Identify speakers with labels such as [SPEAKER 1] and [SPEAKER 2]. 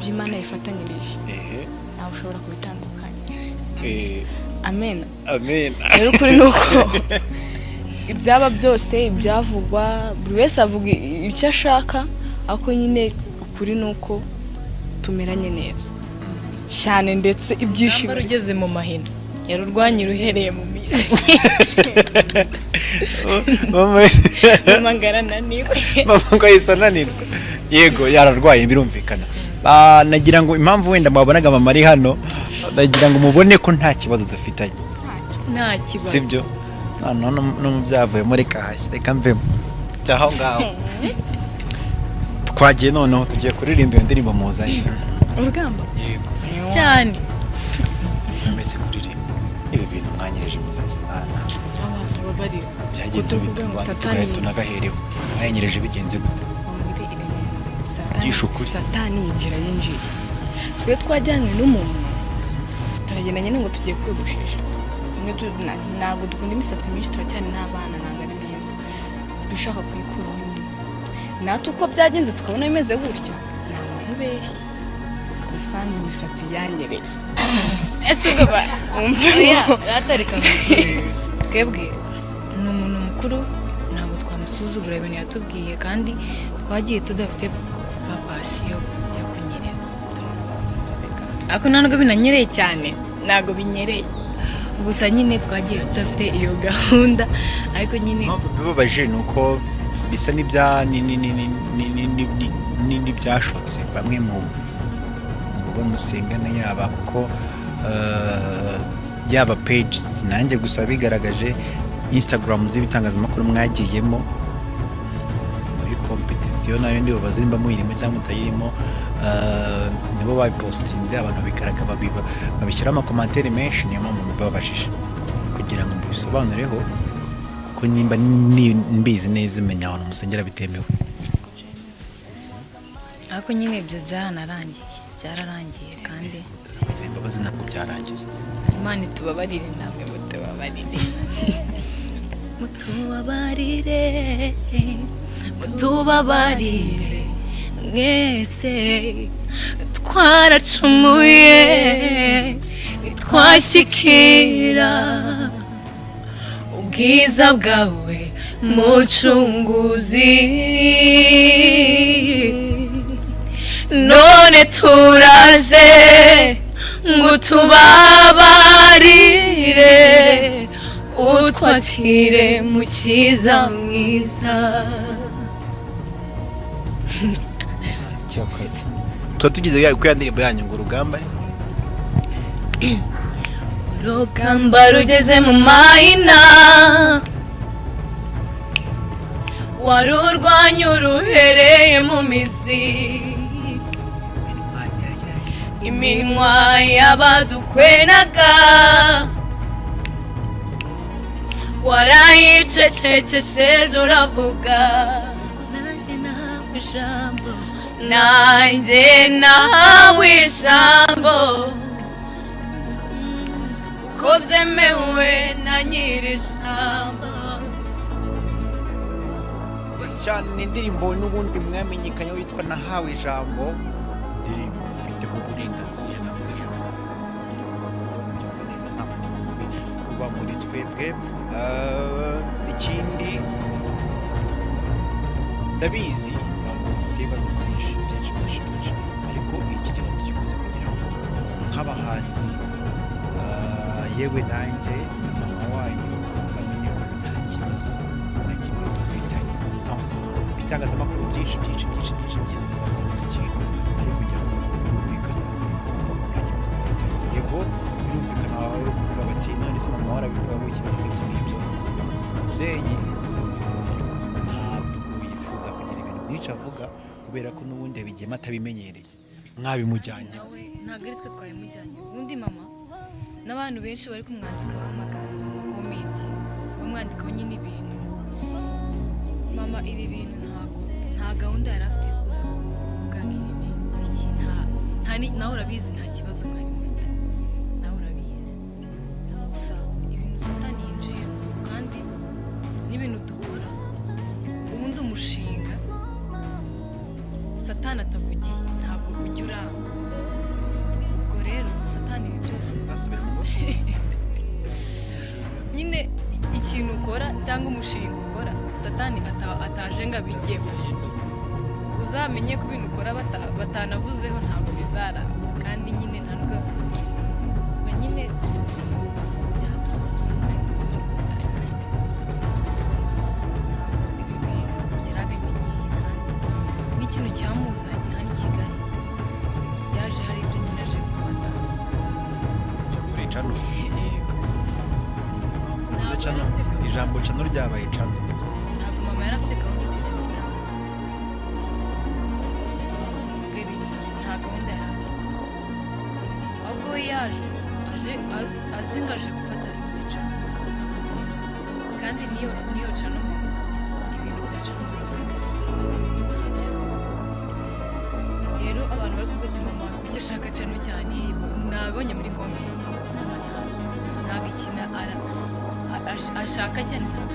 [SPEAKER 1] iby'Imana yifatanyirije nawe ushobora kubitandukanya. Amen. Rero kuri nuko ibyaba byose ibyavugwa buri wese avuga icyo ashaka, ariko nyine ukuri nuko tumeranye neza cyane, ndetse ibyishimo
[SPEAKER 2] ugeze mu mahina yarurwanya uruhereye mu mizi. Mama ngarananiwe.
[SPEAKER 3] Mama ngo yisananirwa. Yego yararwaye birumvikana. Nagira ngo impamvu wenda mwabonaga mama ari hano, nagira ngo mubone ko nta kibazo dufitanye.
[SPEAKER 2] Nta kibazo.
[SPEAKER 3] Sibyo? No mubyavuye muri kahashya reka mvemo. Cyaho ngaho. Twagiye noneho tugiye kuririmba iyo ndirimbo muzanye.
[SPEAKER 1] Urugamba?
[SPEAKER 3] Yego.
[SPEAKER 2] Cyane.
[SPEAKER 3] Mbese kuririmba ibi bintu mwanyereje muzazi mwana.
[SPEAKER 1] Abantu babarira.
[SPEAKER 3] Byagenze bituma tunagahereho. Mwanyereje bigenze gute?
[SPEAKER 1] Satani yinjiye. Twe twajyanywe n'umuntu turagendanye ngo tugiye kwegushisha. Ntabwo dukunda imisatsi myinshi, turacyane n'abana, ntabwo ari byiza. Dushaka kuyikuraho nyine. Natwe uko byagenze tukabona bimeze gutya, nta muntu ubeshya. Nasanze imisatsi yanyereye. Ese ubwo
[SPEAKER 2] ratarika twebwe ni umuntu mukuru, ntabwo twamusuzugura ibintu yatubwiye, kandi twagiye tudafite papasi yo kunyereza. Ariko ntabwo binanyereye cyane, ntabwo binyereye. Gusa nyine twagiye tudafite iyo gahunda, ariko nyine
[SPEAKER 3] bibabaje nuko bisa n'ibyashotse bamwe mu bo musengana yaba, kuko yaba page nanjye gusa bigaragaje Instagram z'ibitangazamakuru mwagiyemo muri competition nayo ndi bazimba muhirimo cyangwa mutayirimo, nibo babipostinze abantu bigaragara babishyira amakomantere menshi, niyo mpamvu babashije kugira ngo bisobanureho, kuko nimba mbizi neza imenya ahantu musengera bitemewe.
[SPEAKER 2] Ariko nyine ibyo byararangiye kandi
[SPEAKER 3] imbabazi ntabwo byarangiye.
[SPEAKER 2] Imana itubabarire, namwe mutubabarire mwese twaracumuye twashyikira ubwiza bwawe mucunguzi, none turaje ngo tubabarire utwakire mu cyiza mwiza.
[SPEAKER 3] Cyakoze twa tugize ku yandirimbo yanyu ngo urugamba
[SPEAKER 2] rugeze mu mahina, warurwanya uruhereye mu mizi, iminwa y'abadukwenaga warayicecekesheje uravuga, nanjye nahawe ijambo uko byemewe na nyiri ijambo.
[SPEAKER 3] cyane indirimbo n'ubundi mwamenyekanye witwa Nahawe Ijambo, indirimbo ufiteho uburenganzira neza kuba muri twebwe. Ikindi ndabizi bafite ibibazo byinshi, ariko iki kibazo gikoze kugira ngo nk'abahanzi yewe nanjye na mama wanyu bamenye ko nta kibazo na kimwe dufitanye. Itangazamakuru byinshi byifuza ko ikintu ari kugira ngo birumvikane kumva ko nta kibazo dufitanye. Yego birumvikana bari kuvuga bati none se mama warabivuga ko ikintu nk'ibyo umubyeyi ntabwo yifuza kugira ibintu byinshi avuga, kubera ko n'ubundi abigiyemo atabimenyereye. Mwabimujyanye
[SPEAKER 2] ntabwo ari twe twabimujyanye. Ubundi mama n'abantu benshi bari kumwandika amagambo komenti bamwandikaho nyine ibintu. Mama ibi bintu nta gahunda yari afite yo kuza kuvuga nk'ibi nawe urabizi, nta kibazo mwari mufitanye, nawe urabizi. Gusa ibintu Satani yinjiyemo kandi n'ibintu dukora, ubundi umushinga Satani atavugiye ntabwo ujya uramba.
[SPEAKER 3] basubira mu rugo
[SPEAKER 2] nyine ikintu ukora cyangwa umushinga ukora satani ataje ngo abigeho uzamenye ko ibintu ukora batanavuzeho ntabwo bizarana kandi nyine ntabwo nyine n'ikintu cyamuzanye hano i Kigali yaje hari ibyo nyine aje gufata
[SPEAKER 3] kuri cano ijambo cano ryabaye cano
[SPEAKER 2] ntabwo mama yari afite gahunda yo kujya kudandaza uvuge biri nta gahunda yari afite ahubwo we yaje azi ngo aje gufata iyo cano kandi niyo cano ibintu bya cano rero abantu bari kuvuga ati mama kuki ashaka cano cyane nabonye muri komenti ntabwo ikintu ashaka cyane